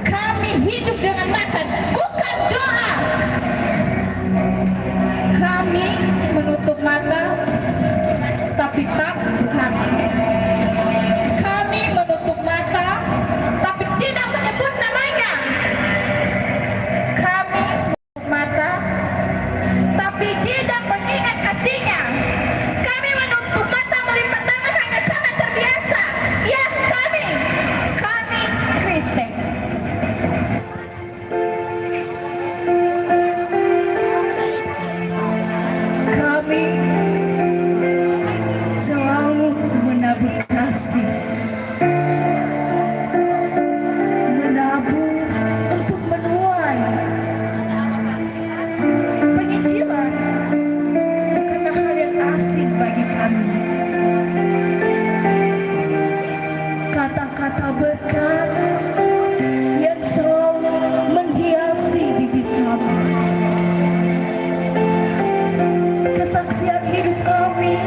Kami hidup dengan makan, bukan doa. Kami menutup mata, tapi tak bukan. Kami menutup mata, tapi tidak menyebut namanya. Kami menutup mata, tapi tidak mengingat kasihnya. Kami menutup mata melipat tangan hanya karena terbiasa. Ya, kami Kristen. Kami selalu menabur kasih, menabur untuk menuai penginjilan, bukanlah hal yang asing bagi kami. Kata-kata berkat yang selalu menghiasi bibir kami, kesaksian hidup kami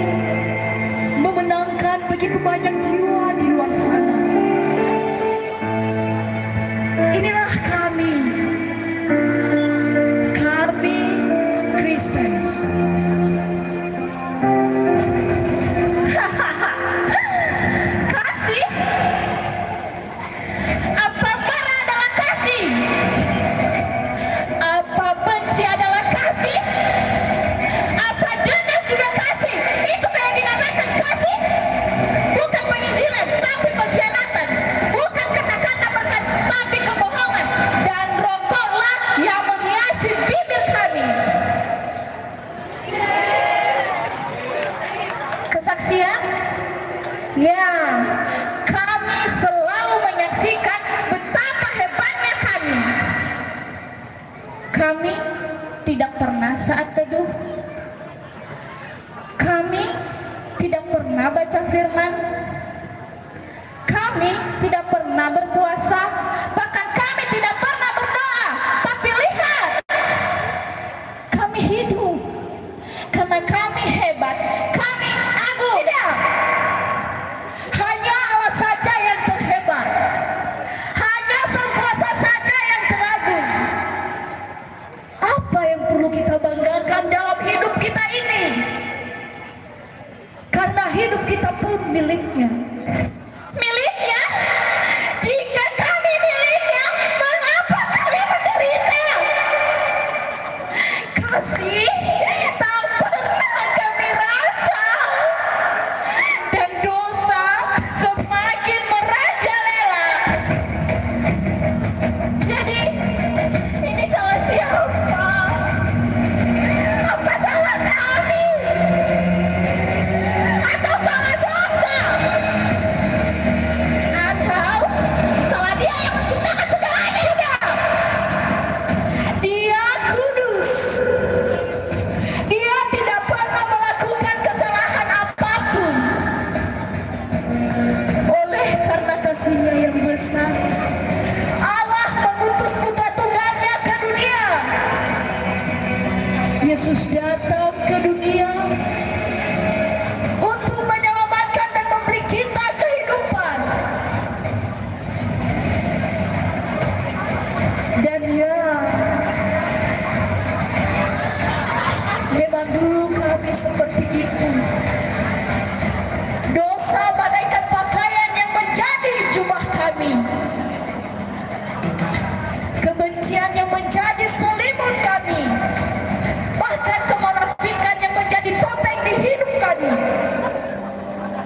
memenangkan begitu banyak jiwa di luar sana. Inilah kami Kristen. Kasih? Apa marah adalah kasih? Apa benci adalah kasih? Apa dendam juga kasih? Itu yang dinamakan kasih? Bukan penginjilan, tapi pengkhianatan. Bukan kata-kata berkat, tapi kebohongan. Dan rokoklah yang menghiasi bibir kami. Kesaksian? Ya, kami selalu menyaksikan betapa hebatnya kami. Kami tidak pernah saat teduh. Kami tidak pernah baca firman. Kami tidak pernah berpuasa. Bahkan kami tidak pernah berdoa. Tapi lihat, kami hidup karena kami hebat. Kami agung. Tidak. Hanya Allah saja yang terhebat. Hanya Sang Kuasa saja yang teragung. Apa yang perlu kita banggakan dalam hidup kita ini? Karena hidup kita pun miliknya. Miliknya? Jika kami miliknya, mengapa kami menderita? Kasih tak pernah kami rasa, dan dosa semakin merajalela. Jadi, ini salah siapa? Apa salah kami? Atau salah dosa? Atau salah Dia yang menciptakan segalanya? Tidak. Dia kudus. Dia tidak pernah melakukan kesalahan apapun. Oleh karena kasih-Nya yang besar, Allah mengutus Putra Tunggal-Nya ke dunia. Yesus datang ke dunia untuk menyelamatkan dan memberi kita kehidupan. Dan ya, memang dulu kami seperti itu. Dosa bagaikan pakaian yang menjadi jubah kami. Kebencian yang menjadi selimut kami. Bahkan kemunafikan yang menjadi topeng di hidup kami.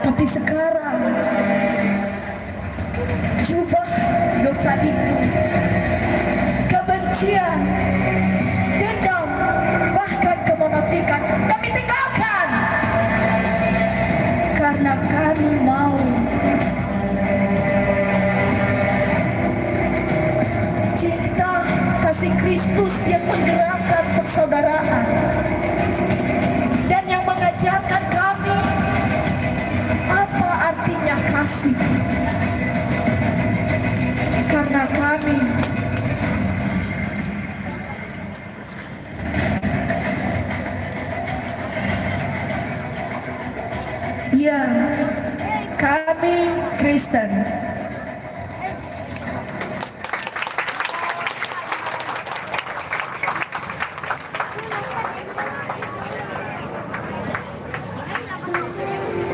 Tapi sekarang jubah dosa itu, kebencian, dendam, bahkan kemunafikan kami tinggalkan. Karena kami mau cinta kasih Kristus yang menggerakkan persaudaraan dan yang mengajarkan kami apa artinya kasih. Karena kami ya, kami Kristen.